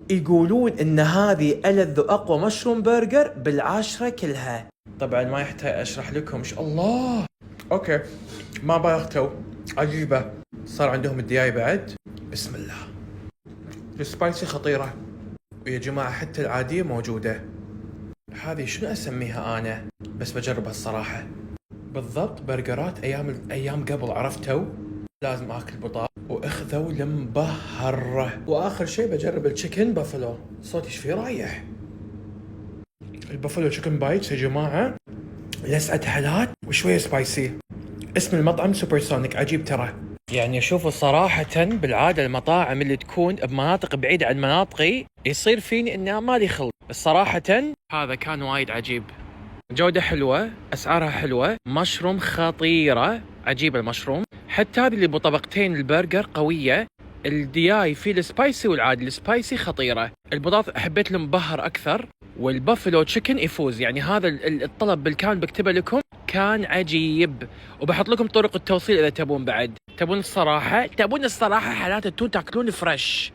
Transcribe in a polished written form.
يقولون ان هذه ألذ واقوى مشروم برجر بالعاشرة كلها. طبعا ما يحتاج اشرح لكم. ما شاء الله. اوكي ما بالغتوا، عجيبة. صار عندهم الدياي بعد. بسم الله. السبايسي خطيرة، ويا جماعة حتى العادية موجودة. هذه شنو اسميها انا؟ بس بجربها الصراحة. بالضبط برجرات ايام قبل، عرفتوا؟ لازم اكل بطاطا واخذوا المبهر. واخر شيء بجرب التشيكن بافلو. صوتي ايش فيه رايح؟ البافلو تشيكن بايتس يا جماعة، لسعة حالات وشوية سبايسي. اسم المطعم سوبرسونيك، عجيب ترى. يعني شوفوا صراحة بالعادة المطاعم اللي تكون بمناطق بعيدة عن مناطقي يصير فيني اني مالي خلق، بس صراحة هذا كان وايد عجيب. جودة حلوة، اسعارها حلوة، مشروم خطيرة، عجيب المشروم. حتى هذه اللي بطبقتين البرجر قوية. الدياي فيه السبايسي والعادي، السبايسي خطيرة. البطاطا حبيت المبهر اكثر، والبافلو تشيكن يفوز. يعني هذا الطلب بالكامل بكتبه لكم، كان عجيب. وبحط لكم طرق التوصيل اذا تبون. بعد تبون الصراحة حالات تاكلون فريش.